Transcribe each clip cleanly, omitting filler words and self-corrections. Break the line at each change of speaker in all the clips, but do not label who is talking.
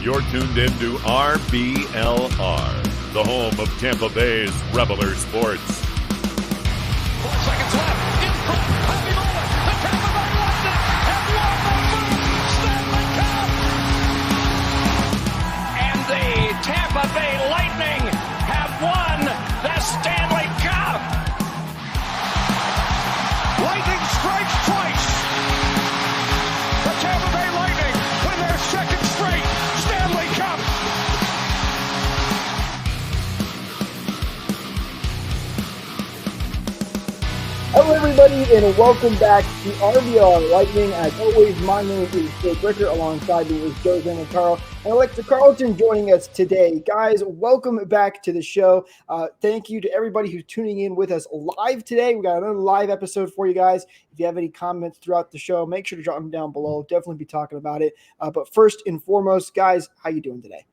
You're tuned into RBLR, the home of Tampa Bay's Reveler Sports.
4 seconds left. In front. Happy moment. The Tampa Bay Lightning have won the Stanley Cup. And the Tampa Bay Lightning have won the Stanley Cup. Lightning strikes twice. The Tampa Bay Lightning win their second straight Stanley Cup.
Hello everybody and welcome back to RBLR Lightning. As always, my name is Jake Ricker. Alongside me is Joe and Carl and Alexa Carlton joining us today. Guys, welcome back to the show. Thank you to everybody who's tuning in with us live today. We got another live episode for you guys. If you have any comments throughout the show, make sure to drop them down below. Definitely be talking about it. But first and foremost, guys, how you doing today?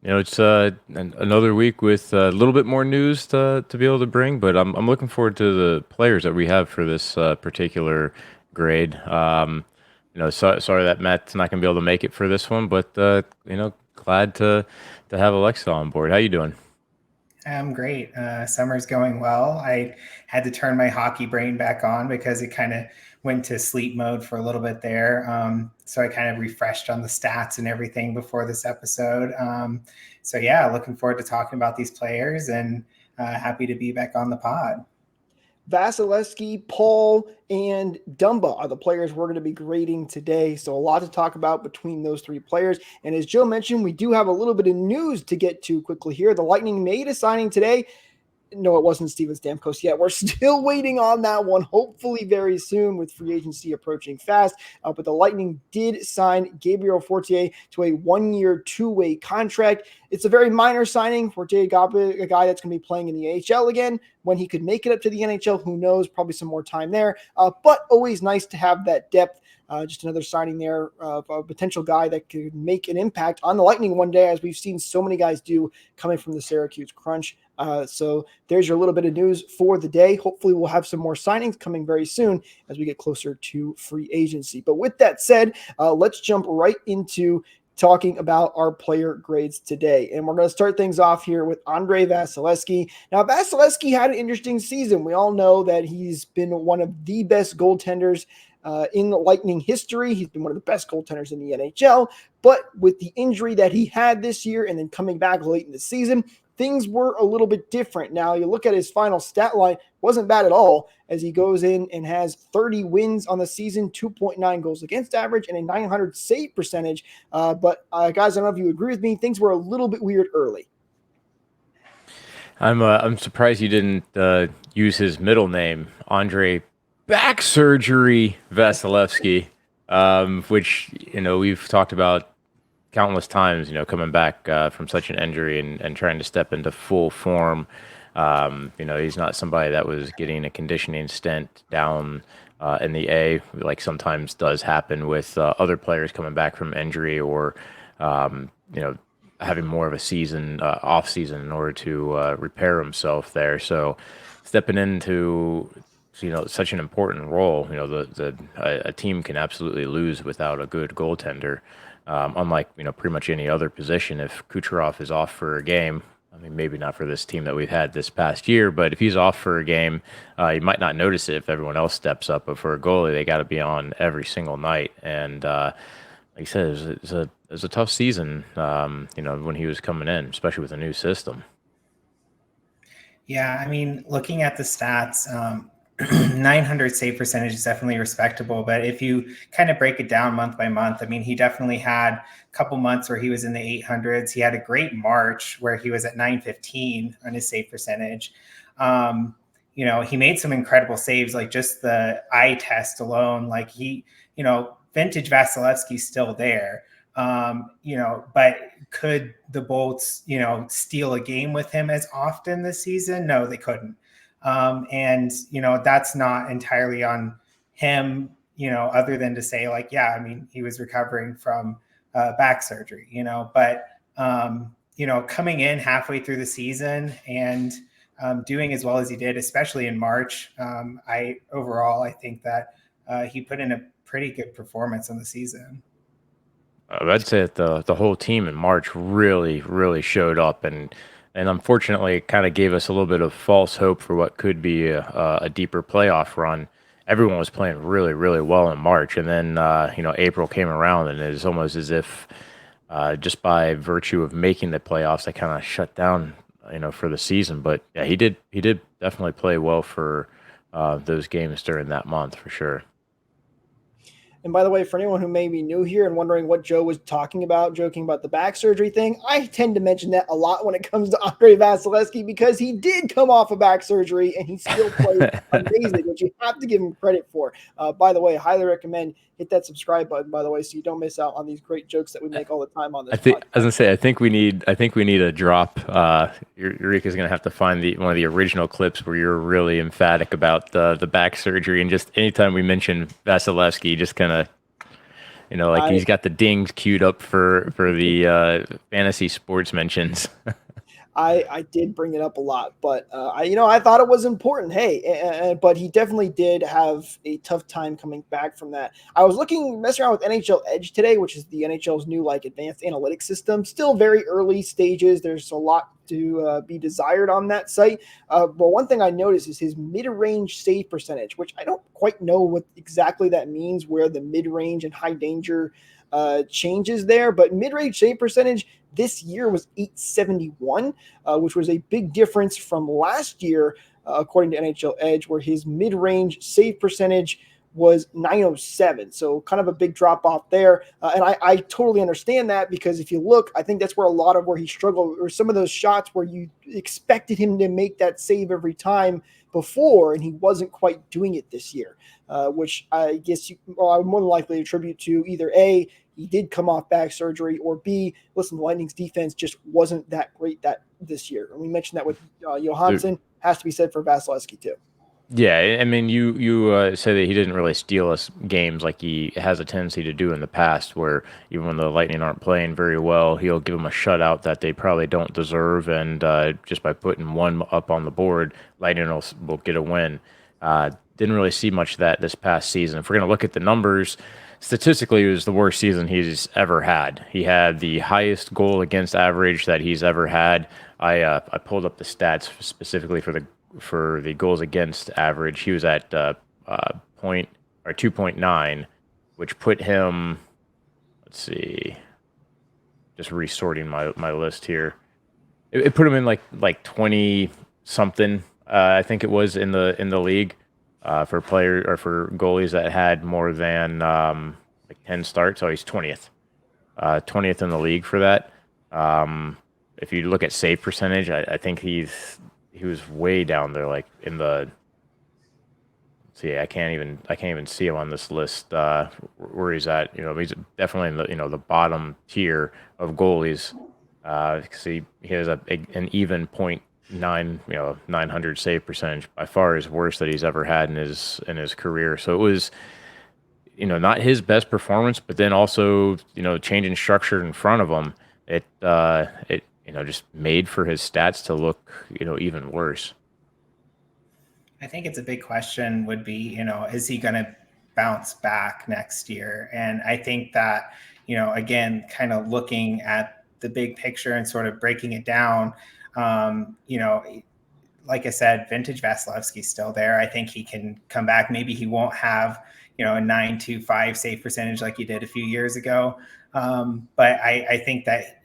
You know, it's another week with a little bit more news to be able to bring, but I'm looking forward to the players that we have for this particular grade. Sorry that Matt's not going to be able to make it for this one, but glad to have Alexa on board. How you doing?
I'm great. Summer's going well. I had to turn my hockey brain back on because it kind of went to sleep mode for a little bit there. So I kind of refreshed on the stats and everything before this episode. Looking forward to talking about these players and happy to be back on the pod.
Vasilevskiy, Paul, and Dumba are the players we're going to be grading today. So a lot to talk about between those three players. And as Joe mentioned, we do have a little bit of news to get to quickly here. The Lightning made a signing today. No, it wasn't Steven Stamkos yet. We're still waiting on that one, hopefully very soon with free agency approaching fast. But the Lightning did sign Gabriel Fortier to a 1-year, 2-way contract. It's a very minor signing. Fortier got a guy that's going to be playing in the AHL again. When he could make it up to the NHL, who knows? Probably some more time there. But always nice to have that depth. Just another signing there of a potential guy that could make an impact on the Lightning one day, as we've seen so many guys do coming from the Syracuse Crunch. So there's your little bit of news for the day. Hopefully we'll have some more signings coming very soon as we get closer to free agency. But with that said, let's jump right into talking about our player grades today. And we're going to start things off here with Andrei Vasilevskiy. Now, Vasilevskiy had an interesting season. We all know that he's been one of the best goaltenders in the Lightning history. He's been one of the best goaltenders in the NHL, but with the injury that he had this year and then coming back late in the season, things were a little bit different. Now, you look at his final stat line, wasn't bad at all, as he goes in and has 30 wins on the season, 2.9 goals against average, and a 900 save percentage. But guys, I don't know if you agree with me, things were a little bit weird early.
I'm surprised you didn't use his middle name, Andrei Back Surgery Vasilevskiy, which we've talked about countless times, coming back from such an injury and trying to step into full form. He's not somebody that was getting a conditioning stint down in the A, like sometimes does happen with other players coming back from injury or, having more of a season, off season in order to repair himself there. So stepping into such an important role. A team can absolutely lose without a good goaltender. Unlike pretty much any other position, if Kucherov is off for a game, I mean maybe not for this team that we've had this past year, but if he's off for a game, you might not notice it if everyone else steps up. But for a goalie, they got to be on every single night. And like I said, it was a tough season. When he was coming in, especially with a new system.
Yeah, I mean, looking at the stats. 900 save percentage is definitely respectable, but if you kind of break it down month by month, I mean, he definitely had a couple months where he was in the 800s. He had a great March where he was at 915 on his save percentage. He made some incredible saves, like just the eye test alone, like vintage Vasilevskiy's still there. But could the Bolts, steal a game with him as often this season? No, they couldn't. That's not entirely on him, other than to say he was recovering from back surgery, but coming in halfway through the season and doing as well as he did, especially in March, I think that he put in a pretty good performance on the season.
I'd say that the whole team in March really showed up, and unfortunately it kind of gave us a little bit of false hope for what could be a deeper playoff run. Everyone was playing really well in March, and then April came around, and it was almost as if just by virtue of making the playoffs, they kind of shut down for the season. But yeah, he did definitely play well for those games during that month for sure.
And by the way, for anyone who may be new here and wondering what Joe was talking about, joking about the back surgery thing, I tend to mention that a lot when it comes to Andre Vasilevskiy because he did come off a back surgery and he still played amazing, which you have to give him credit for. By the way, highly recommend hit that subscribe button, by the way, so you don't miss out on these great jokes that we make all the time on this podcast.
I was gonna say, I think we need a drop. Eureka's gonna have to find one of the original clips where you're really emphatic about the back surgery, and just anytime we mention Vasilevskiy, just kind of he's got the dings queued up for the fantasy sports mentions.
I did bring it up a lot, but I thought it was important. Hey, but he definitely did have a tough time coming back from that. I was messing around with NHL Edge today, which is the NHL's new advanced analytics system. Still very early stages. There's a lot to be desired on that site. But one thing I noticed is his mid-range save percentage, which I don't quite know what exactly that means, where the mid-range and high danger changes there, but mid-range save percentage this year was 871, which was a big difference from last year, according to NHL Edge, where his mid-range save percentage was 907. So kind of a big drop off there. And I totally understand that, because if you look, I think that's where where he struggled, or some of those shots where you expected him to make that save every time before, and he wasn't quite doing it this year, which I guess I would more than likely attribute to either A, he did come off back surgery, or B, listen, the Lightning's defense just wasn't that great this year. And we mentioned that with Johansson. Has to be said for Vasilevskiy too.
Yeah, I mean, you say that he didn't really steal us games like he has a tendency to do in the past, where even when the Lightning aren't playing very well, he'll give them a shutout that they probably don't deserve, and just by putting one up on the board, Lightning will get a win. Didn't really see much of that this past season. If we're going to look at the numbers, statistically, it was the worst season he's ever had. He had the highest goal against average that he's ever had. I pulled up the stats specifically for the goals against average. He was at 2.9, which put him. Let's see, just resorting my list here. It put him in like 20 something. I think it was in the league. For for goalies that had more than 10 starts. So he's 20th. 20th in the league for that. If you look at save percentage, I think he was way down there, like in the. See, I can't even see him on this list where he's at. He's definitely in the bottom tier of goalies. Because he has an even 900 save percentage, by far his worst that he's ever had in his career. So it was, not his best performance, but then also, changing structure in front of him, it just made for his stats to look, even worse.
I think it's a big question would be, is he going to bounce back next year? And I think that, again, kind of looking at the big picture and sort of breaking it down, like I said, vintage Vasilevsky's still there. I think he can come back. Maybe he won't have, a 925 save percentage like he did a few years ago. But I think that,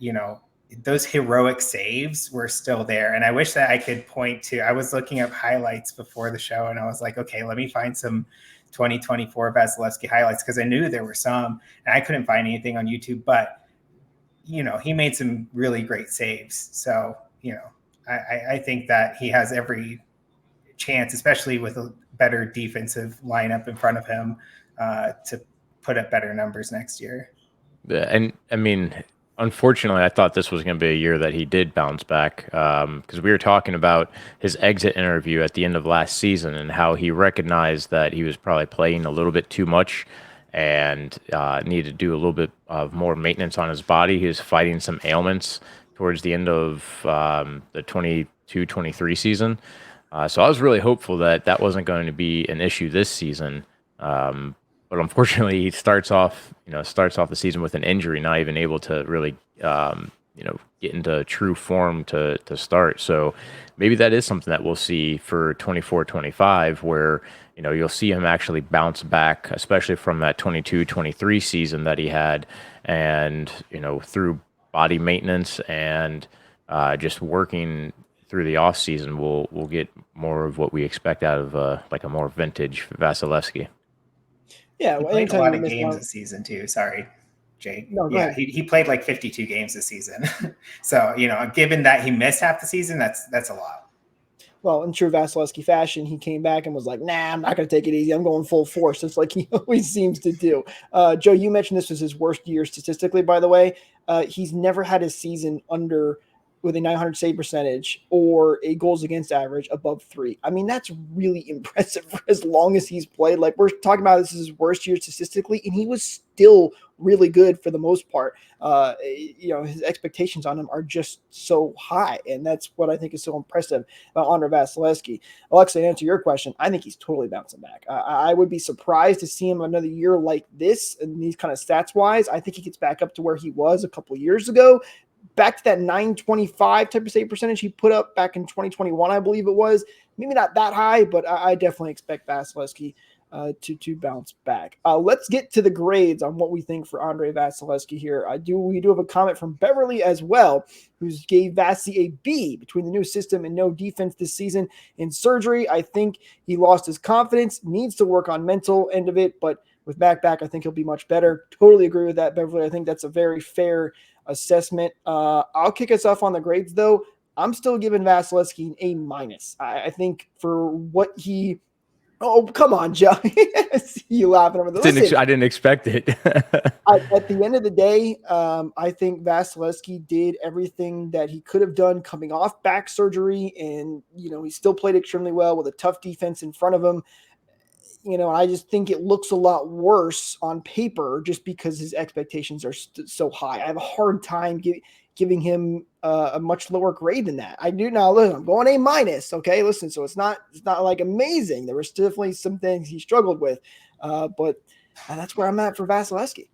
those heroic saves were still there. And I wish that I could point to, I was looking up highlights before the show and I was like, okay, let me find some 2024 Vasilevskiy highlights, because I knew there were some and I couldn't find anything on YouTube, but he made some really great saves. So, I think that he has every chance, especially with a better defensive lineup in front of him, to put up better numbers next year.
Yeah, and I mean, unfortunately, I thought this was going to be a year that he did bounce back, because we were talking about his exit interview at the end of last season and how he recognized that he was probably playing a little bit too much and needed to do a little bit of more maintenance on his body. He was fighting some ailments towards the end of the 22-23 season. So I was really hopeful that wasn't going to be an issue this season. but unfortunately, he starts off the season with an injury, not even able to really get into true form to start. So maybe that is something that we'll see for 24-25, where you'll see him actually bounce back, especially from that 22-23 season that he had, and through body maintenance and just working through the off season, we'll get more of what we expect out of like a more vintage Vasilevskiy.
Yeah,
he
well,
played a
anytime
lot
you
of
miss
games
out,
this season too. Sorry, Jake.
no, go
Yeah,
ahead.
he played like 52 games this season. So given that he missed half the season, that's a lot.
Well, in true Vasilevskiy fashion, he came back and was like, nah, I'm not going to take it easy. I'm going full force. It's like he always seems to do. Joe, you mentioned this was his worst year statistically, by the way. He's never had a season under with a 900 save percentage or a goals against average above 3. I mean, that's really impressive for as long as he's played. Like, we're talking about this is his worst year statistically, and he was still really good for the most part. His expectations on him are just so high, and that's what I think is so impressive about Andre Vasilevskiy. Alexa, to answer your question, I think he's totally bouncing back. I would be surprised to see him another year like this, and these kind of stats wise. I think he gets back up to where he was a couple of years ago, back to that 925 type of save percentage he put up back in 2021, I believe it was. Maybe not that high, but I definitely expect Vasilevskiy to bounce back. Let's get to the grades on what we think for Andre Vasilevskiy here. We do have a comment from Beverly as well, who gave Vasy a B between the new system and no defense this season. In surgery, I think he lost his confidence, needs to work on mental end of it, but with back, I think he'll be much better. Totally agree with that, Beverly. I think that's a very fair assessment. I'll kick us off on the grades, though. I'm still giving Vasilevskiy an A minus. I think for what he. Oh, come on, Joe. I see you laughing over this.
I didn't expect it.
At the end of the day, I think Vasilevskiy did everything that he could have done coming off back surgery, and he still played extremely well with a tough defense in front of him. I just think it looks a lot worse on paper just because his expectations are so high. I have a hard time giving him a much lower grade than that. I do now. Listen, I'm going A minus. Okay, listen. So it's not like amazing. There was definitely some things he struggled with, but that's where I'm at for Vasilevskiy.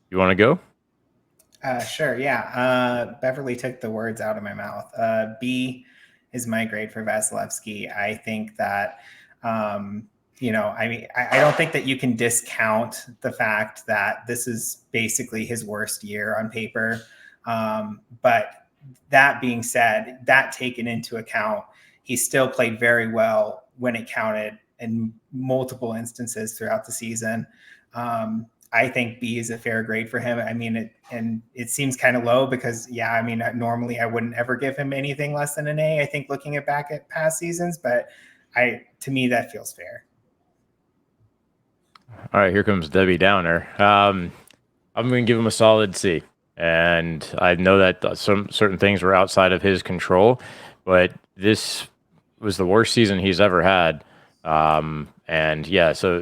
You want to go?
Sure. Yeah. Beverly took the words out of my mouth. B is my grade for Vasilevskiy. I think that. I don't think that you can discount the fact that this is basically his worst year on paper. But that being said, that taken into account, he still played very well when it counted in multiple instances throughout the season. I think B is a fair grade for him. I mean, it seems kind of low because, normally I wouldn't ever give him anything less than an A, I think, looking back at past seasons, but to me, that feels fair.
All right, here comes Debbie Downer. I'm going to give him a solid C. And I know that some certain things were outside of his control, but this was the worst season he's ever had. So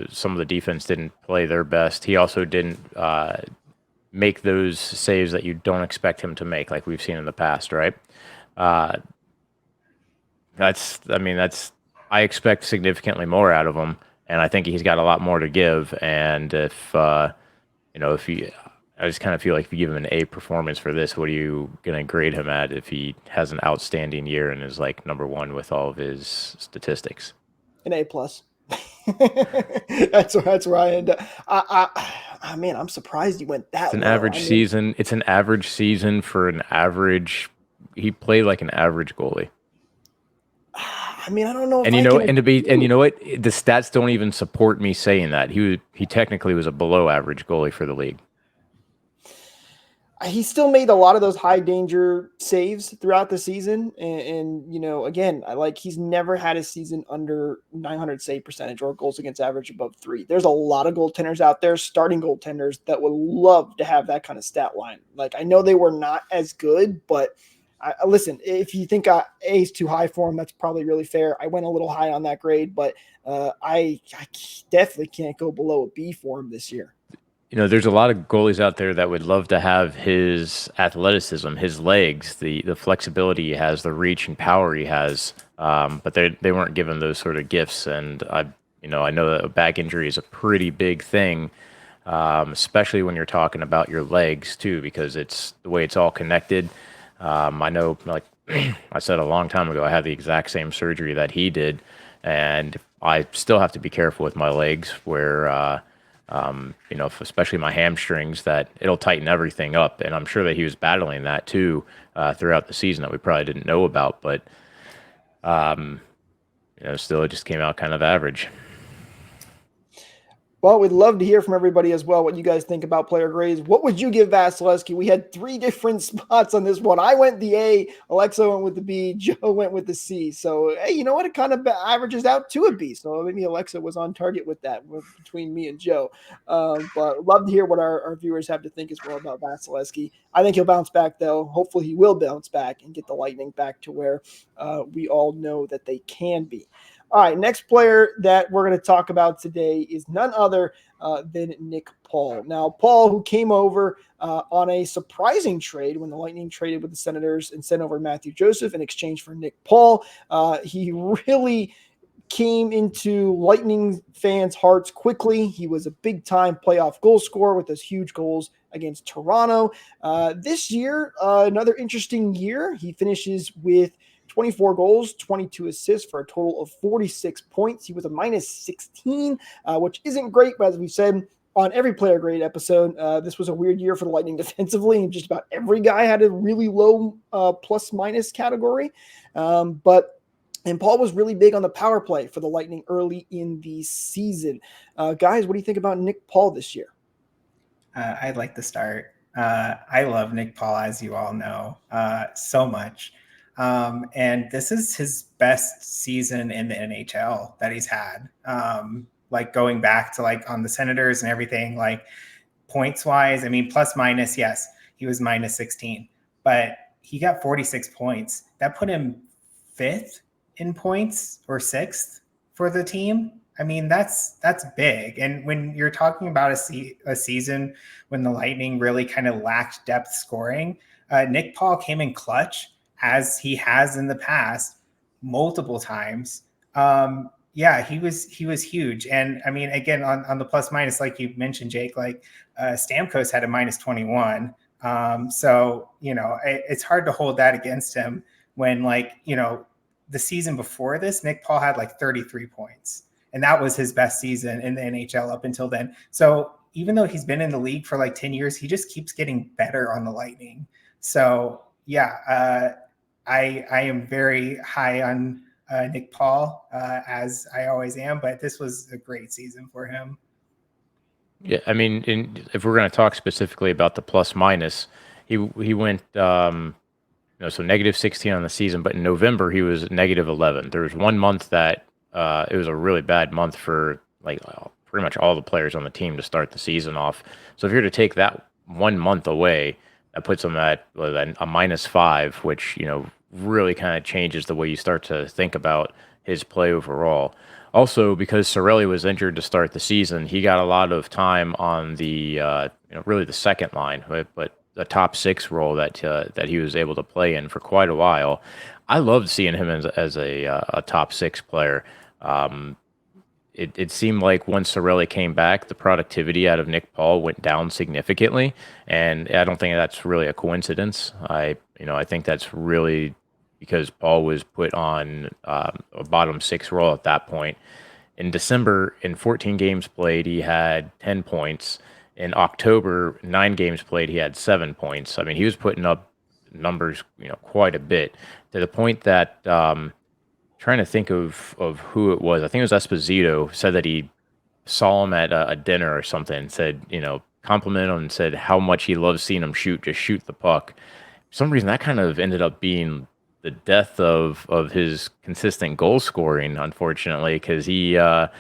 some of the defense didn't play their best. He also didn't make those saves that you don't expect him to make, like we've seen in the past, right? I expect significantly more out of him, and I think he's got a lot more to give. And I just kind of feel like if you give him an A performance for this, what are you going to grade him at if he has an outstanding year and is like number one with all of his statistics?
An A plus. that's where I end up. I'm surprised he went that.
It's an average season. It's an average season for an average. He played like an average goalie.
I don't know.
And you know what? The stats don't even support me saying that. He technically was a below average goalie for the league.
He still made a lot of those high danger saves throughout the season. And again, he's never had a season under 900 save percentage or goals against average above 3. There's a lot of goaltenders out there, starting goaltenders, that would love to have that kind of stat line. I know they were not as good, but listen, if you think A is too high for him, that's probably really fair. I went a little high on that grade, but I definitely can't go below a B for him this year.
There's a lot of goalies out there that would love to have his athleticism, his legs, the flexibility he has, the reach and power he has, but they weren't given those sort of gifts. And I know that a back injury is a pretty big thing, especially when you're talking about your legs too, because it's the way it's all connected. I know, like I said a long time ago, I had the exact same surgery that he did, and I still have to be careful with my legs where, especially my hamstrings, that it'll tighten everything up. And I'm sure that he was battling that too throughout the season that we probably didn't know about, but still it just came out kind of average.
Well, we'd love to hear from everybody as well what you guys think about player grades. What would you give Vasilevskiy? We had 3 different spots on this one. I went the A, Alexa went with the B, Joe went with the C. So, hey, you know what? It kind of averages out to a B. So maybe Alexa was on target with that between me and Joe. But love to hear what our viewers have to think as well about Vasilevskiy. I think he'll bounce back, though. Hopefully he will bounce back and get the Lightning back to where we all know that they can be. All right, next player that we're going to talk about today is none other than Nick Paul. Now, Paul, who came over on a surprising trade when the Lightning traded with the Senators and sent over Matthew Joseph in exchange for Nick Paul. He really came into Lightning fans' hearts quickly. He was a big-time playoff goal scorer with those huge goals against Toronto. This year, another interesting year. He finishes with 24 goals, 22 assists for a total of 46 points. He was a minus 16, which isn't great, but as we said on every player grade episode, this was a weird year for the Lightning defensively, and just about every guy had a really low plus-minus category. And Paul was really big on the power play for the Lightning early in the season. Guys, what do you think about Nick Paul this year?
I'd like to start. I love Nick Paul, as you all know, so much. And this is his best season in the NHL that he's had. Like going back to like on the Senators and everything, like points wise, I mean, plus minus, yes, he was minus 16, but he got 46 points. That put him 5th in points or 6th for the team. I mean, that's big. And when you're talking about a season when the Lightning really kind of lacked depth scoring, Nick Paul came in clutch, as he has in the past multiple times. He was huge. And I mean, again, on the plus minus, like you mentioned, Jake, like Stamkos had a minus 21. So, it's hard to hold that against him when the season before this, Nick Paul had like 33 points. And that was his best season in the NHL up until then. So even though he's been in the league for like 10 years, he just keeps getting better on the Lightning. So I am very high on Nick Paul, as I always am, but this was a great season for him.
Yeah, I mean, if we're going to talk specifically about the plus minus, he went so negative 16 on the season, but in November he was negative 11. There was one month that it was a really bad month for pretty much all the players on the team to start the season off. So if you're to take that 1 month away, that puts him at a minus 5, which really kind of changes the way you start to think about his play overall. Also, because Cirelli was injured to start the season, he got a lot of time on the really the second line, right? But the top 6 role that he was able to play in for quite a while. I loved seeing him as a top 6 player. It seemed like once Cirelli came back, the productivity out of Nick Paul went down significantly, and I don't think that's really a coincidence. I think that's really because Paul was put on a bottom 6 role at that point. In December, in 14 games played, he had 10 points. In October, 9 games played, he had 7 points. I mean, he was putting up numbers, quite a bit, to the point that trying to think of who it was. I think it was Esposito said that he saw him at a dinner or something, said, complimented him and said how much he loves seeing him just shoot the puck. For some reason, that kind of ended up being the death of his consistent goal scoring, unfortunately, because he really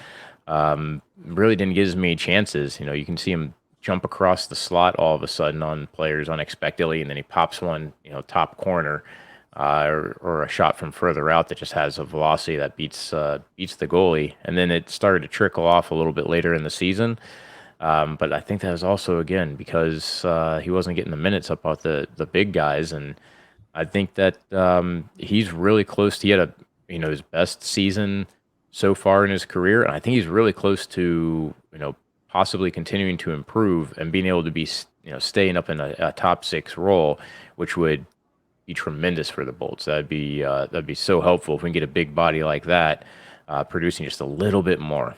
didn't get as many chances. You can see him jump across the slot all of a sudden on players unexpectedly, and then he pops one, top corner, or a shot from further out that just has a velocity that beats the goalie. And then it started to trickle off a little bit later in the season. But I think that was also, again, because he wasn't getting the minutes up off the big guys. And I think that he's really close to his best season so far in his career, and I think he's really close to, possibly continuing to improve and being able to be, staying up in a top 6 role, which would be tremendous for the Bolts. That'd be so helpful if we can get a big body like that, producing just a little bit more.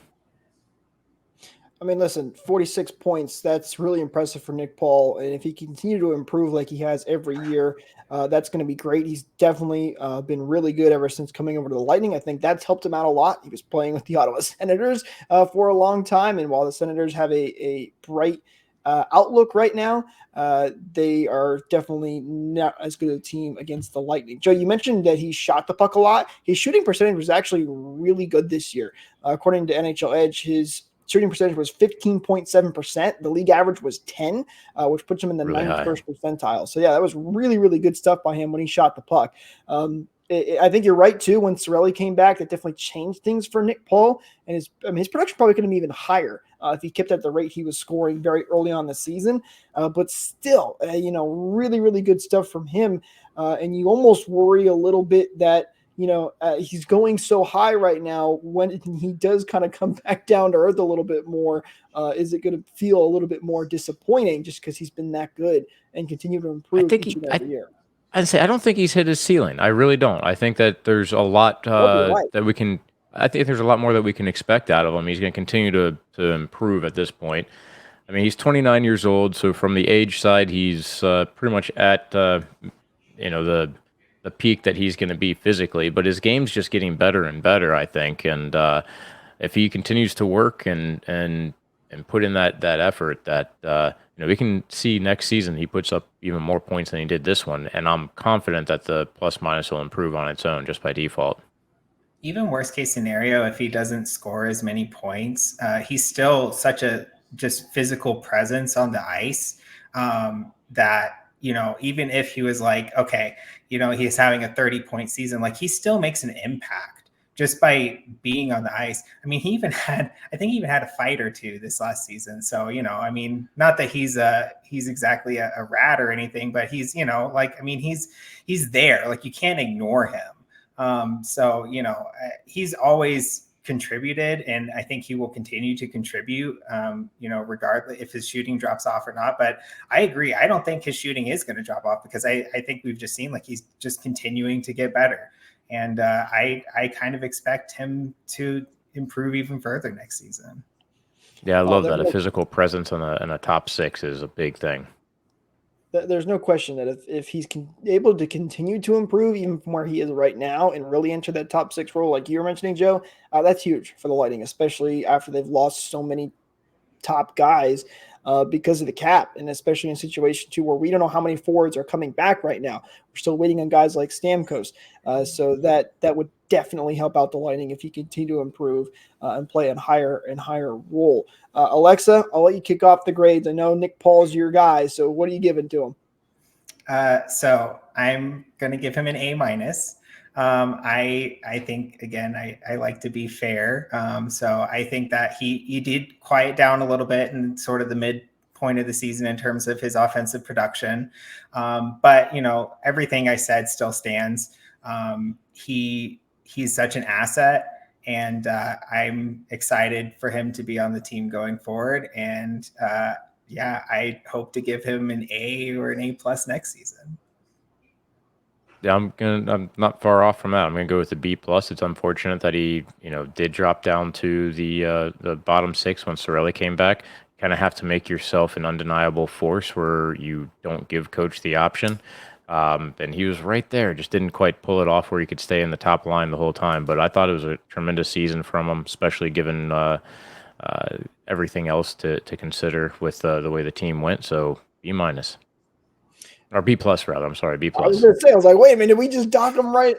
I mean, listen, 46 points, that's really impressive for Nick Paul. And if he can continue to improve like he has every year, that's going to be great. He's definitely been really good ever since coming over to the Lightning. I think that's helped him out a lot. He was playing with the Ottawa Senators for a long time. And while the Senators have a bright outlook right now, they are definitely not as good a team against the Lightning. Joe, you mentioned that he shot the puck a lot. His shooting percentage was actually really good this year. According to NHL Edge, his shooting percentage was 15.7%. The league average was 10, which puts him in the
Really
91st percentile. So, yeah, that was really, really good stuff by him when he shot the puck. I think you're right, too. When Cirelli came back, that definitely changed things for Nick Paul. And his production probably could have been even higher if he kept at the rate he was scoring very early on the season. But still, really, really good stuff from him. And you almost worry a little bit that, he's going so high right now. When he does kind of come back down to earth a little bit more, is it going to feel a little bit more disappointing just because he's been that good and continue to improve each and every year?
I'd say I don't think he's hit his ceiling. I really don't. I think that there's a lot that we can. I think there's a lot more that we can expect out of him. He's going to continue to improve at this point. I mean, he's 29 years old, so from the age side, he's pretty much at the peak that he's going to be physically, but his game's just getting better and better, I think. And if he continues to work and put in that effort, that we can see next season he puts up even more points than he did this one. And I'm confident that the plus minus will improve on its own just by default.
Even worst case scenario, if he doesn't score as many points, he's still such a just physical presence on the ice that, even if he was like, okay, he's having a 30-point season, like he still makes an impact just by being on the ice. I mean, I think he even had a fight or two this last season. So, I mean, not that he's exactly a rat or anything, but he's, he's there. Like you can't ignore him. So, he's always contributed, and I think he will continue to contribute, regardless if his shooting drops off or not. But I agree. I don't think his shooting is going to drop off because I think we've just seen like he's just continuing to get better. And I kind of expect him to improve even further next season.
Yeah, I love that. A physical presence in a top 6 is a big thing.
There's no question that if he's able to continue to improve even from where he is right now and really enter that top 6 role like you were mentioning, Joe, that's huge for the Lightning, especially after they've lost so many top guys because of the cap, and especially in a situation too where we don't know how many forwards are coming back right now. We're still waiting on guys like Stamkos, so that would definitely help out the Lightning if he continue to improve and play a higher and higher role. Alexa, I'll let you kick off the grades. I know Nick Paul's your guy, so what are you giving to him?
So I'm going to give him an A-. I think, again, I like to be fair. So I think that he did quiet down a little bit in sort of the midpoint of the season in terms of his offensive production. But, everything I said still stands. He's such an asset, and I'm excited for him to be on the team going forward. And I hope to give him an A or an A+ next season.
Yeah, I'm not far off from that. I'm gonna go with the B+. It's unfortunate that he, did drop down to the bottom 6 when Cirelli came back. Kind of have to make yourself an undeniable force where you don't give coach the option. And he was right there, just didn't quite pull it off where he could stay in the top line the whole time. But I thought it was a tremendous season from him, especially given everything else to consider with the way the team went. So B-. Or B+ rather. I'm sorry, B+.
I was going to say, I was like, wait a minute, did we just dock him right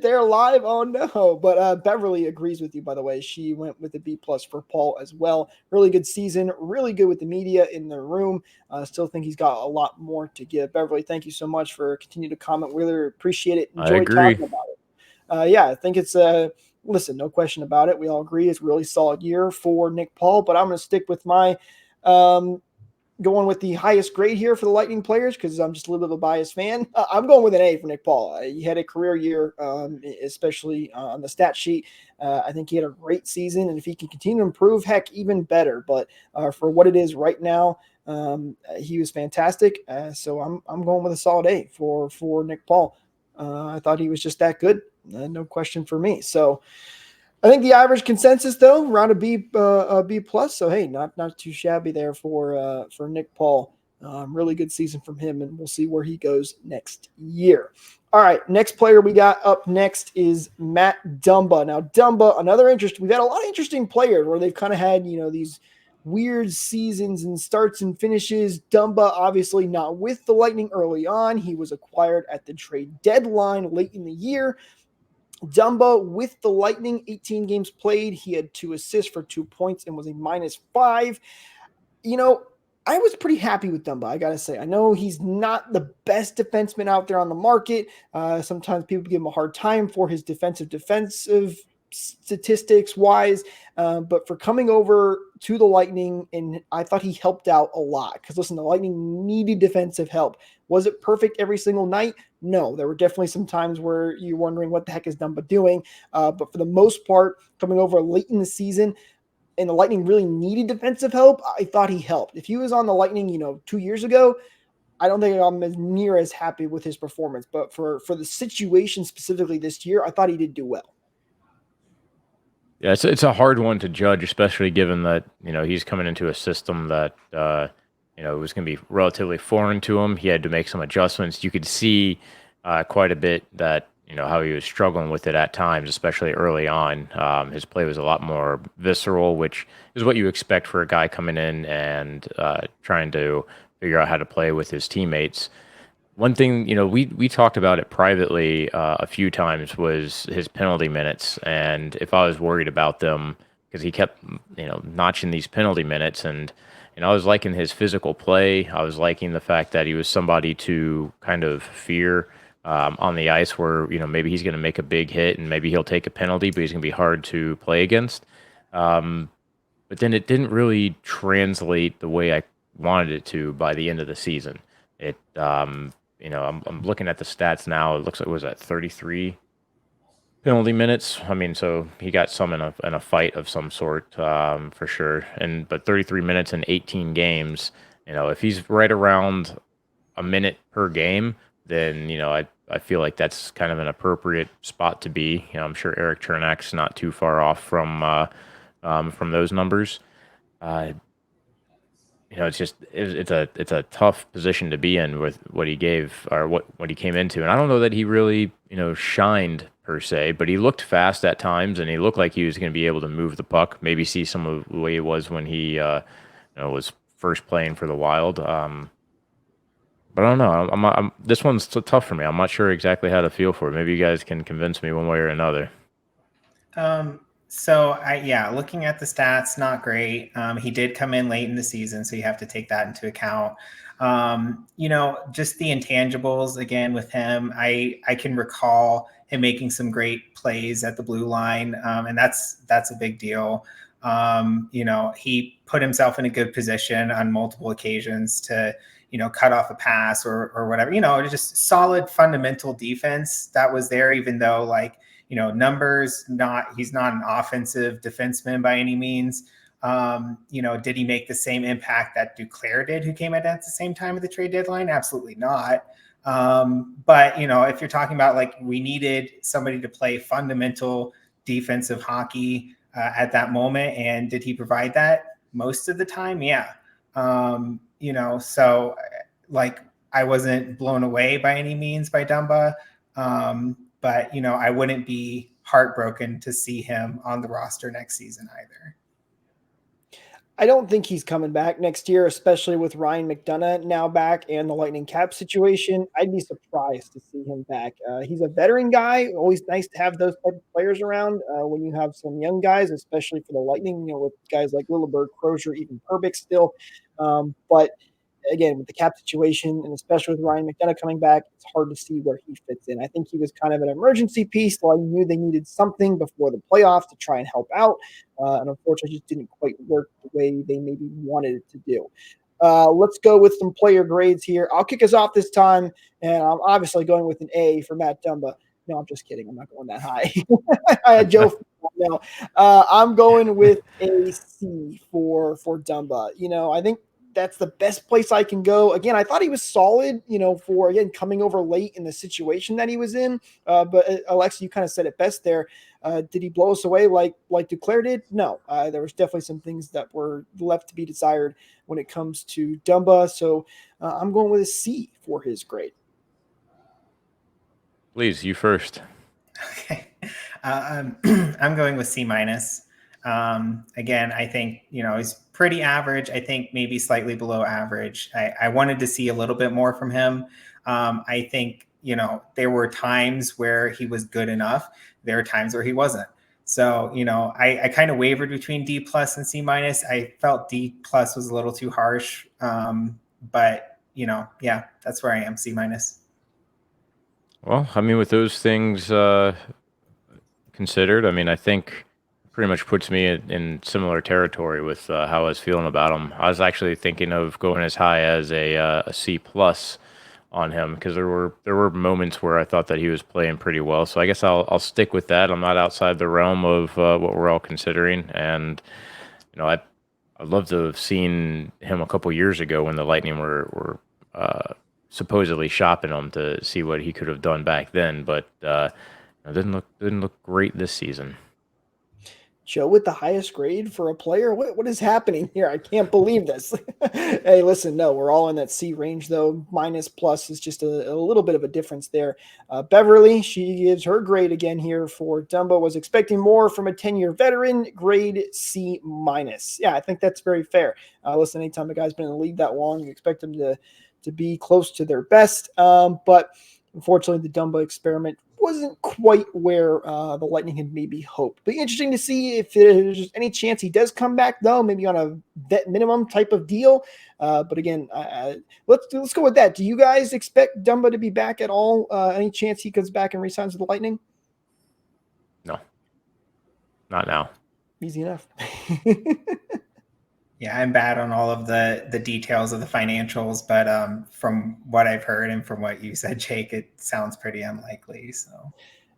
there live? Oh no! But Beverly agrees with you. By the way, she went with the B+ for Paul as well. Really good season. Really good with the media in the room. Still think he's got a lot more to give. Beverly, thank you so much for continuing to comment. Really appreciate it. Enjoy talking about it. I think it's listen, no question about it. We all agree it's a really solid year for Nick Paul. But I'm going to stick with my going with the highest grade here for the Lightning players because I'm just a little bit of a biased fan. I'm going with an A for Nick Paul. He had a career year, especially on the stat sheet. I think he had a great season, and if he can continue to improve, heck, even better. But for what it is right now, he was fantastic. So I'm going with a solid A for Nick Paul. I thought he was just that good. No question for me. So I think the average consensus, though, around a B plus. So hey, not too shabby there for Nick Paul. Really good season from him, and we'll see where he goes next year. All right, next player we got up next is Matt Dumba. Now Dumba, another interest. We've had a lot of interesting players where they've kind of had these weird seasons and starts and finishes. Dumba obviously not with the Lightning early on. He was acquired at the trade deadline late in the year. Dumba with the Lightning, 18 games played. He had 2 assists for 2 points and was a -5. I was pretty happy with Dumba, I got to say. I know he's not the best defenseman out there on the market. Sometimes people give him a hard time for his defensive statistics wise. But for coming over to the Lightning, and I thought he helped out a lot because listen, the Lightning needed defensive help. Was it perfect every single night? No, there were definitely some times where you're wondering what the heck is Dumba doing. But for the most part, coming over late in the season, and the Lightning really needed defensive help, I thought he helped. If he was on the Lightning, 2 years ago, I don't think I'm near as happy with his performance. But for the situation specifically this year, I thought he did do well.
Yeah, it's a hard one to judge, especially given that he's coming into a system that was going to be relatively foreign to him. He had to make some adjustments. You could see quite a bit that how he was struggling with it at times, especially early on. His play was a lot more visceral, which is what you expect for a guy coming in and trying to figure out how to play with his teammates. One thing, we talked about it privately a few times was his penalty minutes, and if I was worried about them because he kept, notching these penalty minutes, and I was liking his physical play. I was liking the fact that he was somebody to kind of fear on the ice, where maybe he's going to make a big hit and maybe he'll take a penalty, but he's going to be hard to play against. But then it didn't really translate the way I wanted it to by the end of the season. I'm looking at the stats now. It looks like it was at 33 penalty minutes. I mean, so he got some in a fight of some sort, for sure. But 33 minutes in 18 games. If he's right around a minute per game, then I feel like that's kind of an appropriate spot to be. I'm sure Eric Chernak's not too far off from those numbers. It's a tough position to be in with what he gave or what he came into, and I don't know that he really shined per se, but he looked fast at times, and he looked like he was going to be able to move the puck. Maybe see some of the way it was when he was first playing for the Wild. But I don't know. This one's tough for me. I'm not sure exactly how to feel for it. Maybe you guys can convince me one way or another.
So looking at the stats, not great. He did come in late in the season, so you have to take that into account. Just the intangibles again with him. I can recall him making some great plays at the blue line, and that's a big deal. He put himself in a good position on multiple occasions to cut off a pass or whatever. Just solid fundamental defense that was there, even though numbers, he's not an offensive defenseman by any means. Did he make the same impact that Duclair did, who came in at the same time of the trade deadline? Absolutely not. But if you're talking about we needed somebody to play fundamental defensive hockey at that moment, and did he provide that most of the time? Yeah. So I wasn't blown away by any means by Dumba. But I wouldn't be heartbroken to see him on the roster next season either.
I don't think he's coming back next year, especially with Ryan McDonagh now back and the Lightning cap situation. I'd be surprised to see him back. He's a veteran guy. Always nice to have those type of players around when you have some young guys, especially for the Lightning, with guys like Lilleberg, Crozier, even Perbix still. But again, with the cap situation, and especially with Ryan McDonagh coming back, it's hard to see where he fits in. I think he was kind of an emergency piece, so I knew they needed something before the playoffs to try and help out. And unfortunately, it just didn't quite work the way they maybe wanted it to do. Let's go with some player grades here. I'll kick us off this time, and I'm obviously going with an A for Matt Dumba. No, I'm just kidding. I'm not going that high. I had Joe. No, I'm going with a C for Dumba. I think that's the best place I can go. Again, I thought he was solid, for again coming over late in the situation that he was in. But Alexa, you kind of said it best there. Did he blow us away like Duclair did? No, there was definitely some things that were left to be desired when it comes to Dumba. So I'm going with a C for his grade.
Please, you first.
Okay. I'm going with C minus. Again, I think, he's pretty average. I think maybe slightly below average. I wanted to see a little bit more from him. I think, there were times where he was good enough. There were times where he wasn't. So, I kind of wavered between D plus and C minus. I felt D plus was a little too harsh. But, yeah, that's where I am, C minus.
Well, I mean, with those things considered, I mean, I think pretty much puts me in similar territory with how I was feeling about him. I was actually thinking of going as high as a C plus on him because there were moments where I thought that he was playing pretty well. So I guess I'll stick with that. I'm not outside the realm of what we're all considering, and I'd love to have seen him a couple years ago when the Lightning were supposedly shopping him to see what he could have done back then, but it didn't look great this season.
Joe with the highest grade for a player? What is happening here? I can't believe this. Hey, listen, no, we're all in that C range, though. Minus plus is just a little bit of a difference there. Beverly, she gives her grade again here for Dumba. Was expecting more from a 10-year veteran, grade C minus. Yeah, I think that's very fair. Listen, anytime a guy's been in the league that long, you expect them to be close to their best. But unfortunately, the Dumba experiment wasn't quite where the Lightning had maybe hoped. But interesting to see if there's any chance he does come back, though, maybe on a vet minimum type of deal. But again, let's go with that. Do you guys expect Dumba to be back at all? Any chance he comes back and resigns with the Lightning?
No, not now.
Easy enough.
Yeah, I'm bad on all of the details of the financials, but from what I've heard and from what you said, Jake, it sounds pretty unlikely. So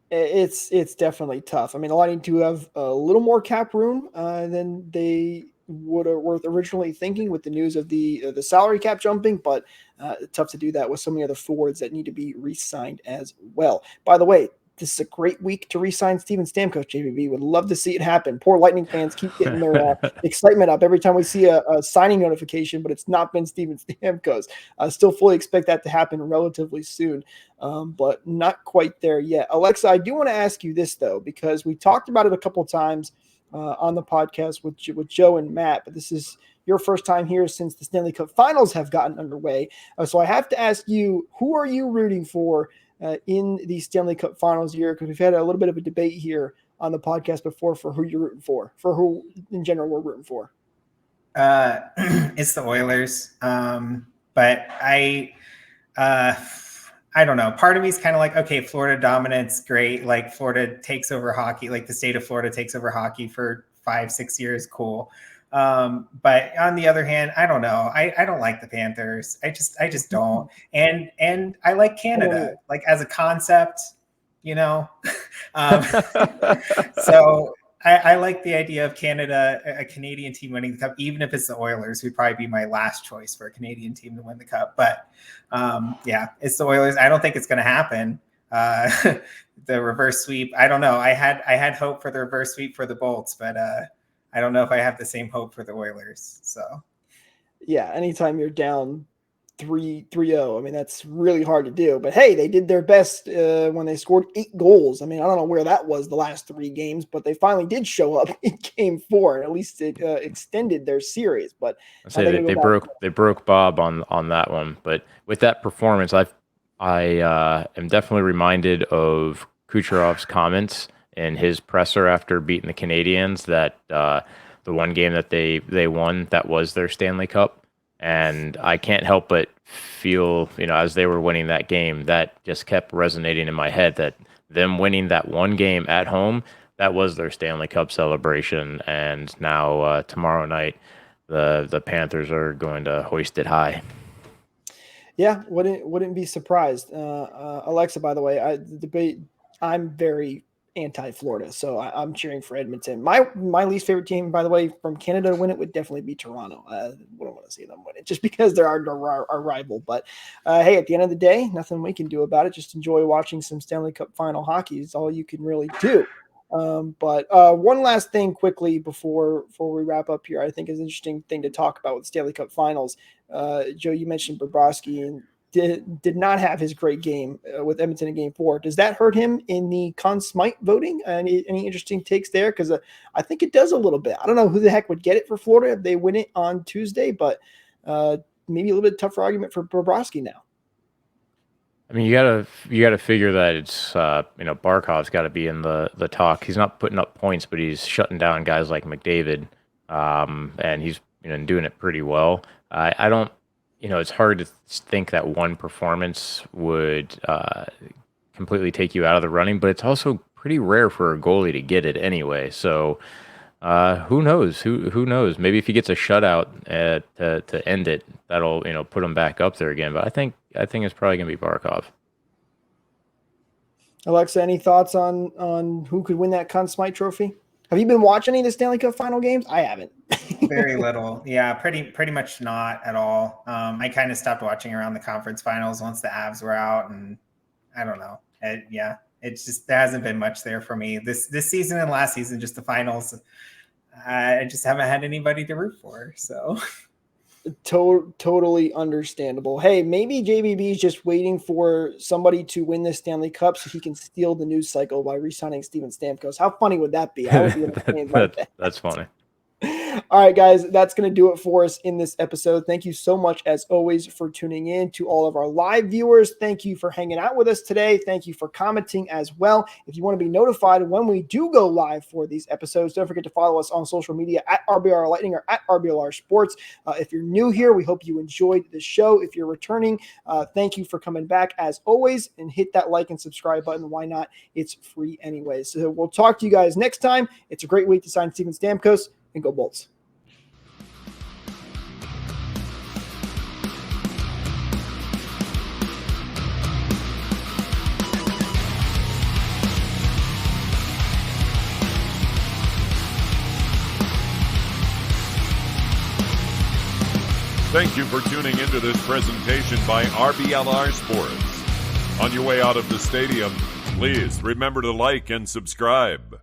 it's definitely tough. I mean, the Lightning do have a little more cap room than they were originally thinking with the news of the salary cap jumping, but tough to do that with so many other forwards that need to be re-signed as well. By the way, this is a great week to re-sign Steven Stamkos, JVB. Would love to see it happen. Poor Lightning fans keep getting their excitement up every time we see a signing notification, but it's not been Steven Stamkos. I still fully expect that to happen relatively soon, but not quite there yet. Alexa, I do want to ask you this, though, because we talked about it a couple of times on the podcast with Joe and Matt, but this is your first time here since the Stanley Cup Finals have gotten underway. So I have to ask you, who are you rooting for in the Stanley Cup Finals year? Because we've had a little bit of a debate here on the podcast before for who you're rooting for who in general we're rooting for.
It's the Oilers. But I don't know. Part of me is kind of like, okay, Florida dominance, great. Like Florida takes over hockey, like the state of Florida takes over hockey for 5-6 years. Cool. But on the other hand, I don't know. I don't like the Panthers. I just don't. And I like Canada, like as a concept, so I like the idea of Canada, a Canadian team winning the cup, even if it's the Oilers, would probably be my last choice for a Canadian team to win the cup. But yeah, it's the Oilers. I don't think it's going to happen. The reverse sweep, I don't know. I had hope for the reverse sweep for the Bolts, but I don't know if I have the same hope for the Oilers. So,
yeah, anytime you're down 3-0, I mean, that's really hard to do. But hey, they did their best when they scored 8 goals. I mean, I don't know where that was the last 3 games, but they finally did show up in Game 4, and at least it extended their series. But
I say they broke Bob on that one. But with that performance, I am definitely reminded of Kucherov's comments in his presser after beating the Canadiens that the one game that they won, that was their Stanley Cup. And I can't help but feel, as they were winning that game, that just kept resonating in my head, that them winning that one game at home, that was their Stanley Cup celebration. And now tomorrow night, the Panthers are going to hoist it high.
Yeah, wouldn't be surprised. Alexa, by the way, the debate. I'm very anti-Florida, so I'm cheering for Edmonton. My least favorite team, by the way, from Canada to win it would definitely be Toronto. I wouldn't want to see them win it just because they're our rival. But hey, at the end of the day, nothing we can do about it. Just enjoy watching some Stanley Cup final hockey. Is all you can really do. But one last thing quickly before we wrap up here, I think is an interesting thing to talk about with Stanley Cup finals. Joe, you mentioned Bobrovsky and did not have his great game with Edmonton in Game 4. Does that hurt him in the Conn Smythe voting? Any interesting takes there? Because I think it does a little bit. I don't know who the heck would get it for Florida if they win it on Tuesday, but maybe a little bit tougher argument for Bobrovsky now.
I mean, you gotta figure that it's Barkov's got to be in the talk. He's not putting up points, but he's shutting down guys like McDavid, and he's doing it pretty well. I don't, it's hard to think that one performance would completely take you out of the running, but it's also pretty rare for a goalie to get it anyway. So who knows? Who knows? Maybe if he gets a shutout to end it, that'll put him back up there again. But I think it's probably gonna be Barkov.
Alexa, any thoughts on who could win that Conn Smythe trophy? Have you been watching any of the Stanley Cup final games? I haven't.
Very little. Yeah, pretty much not at all. I kind of stopped watching around the conference finals once the Avs were out, and I don't know. It's just there hasn't been much there for me this season and last season. Just the finals. I just haven't had anybody to root for. So
totally understandable. Hey, maybe JBB is just waiting for somebody to win this Stanley Cup so he can steal the news cycle by re-signing Steven Stamkos. How funny would that be? I would be entertained by that.
That's funny.
All right, guys, that's going to do it for us in this episode. Thank you so much, as always, for tuning in. To all of our live viewers, thank you for hanging out with us today. Thank you for commenting as well. If you want to be notified when we do go live for these episodes, don't forget to follow us on social media at RBLR Lightning or at RBLR Sports. If you're new here, we hope you enjoyed the show. If you're returning, thank you for coming back, as always, and hit that like and subscribe button. Why not? It's free anyway. So we'll talk to you guys next time. It's a great week to sign Steven Stamkos, and go Bolts.
Thank you for tuning into this presentation by RBLR Sports. On your way out of the stadium, please remember to like and subscribe.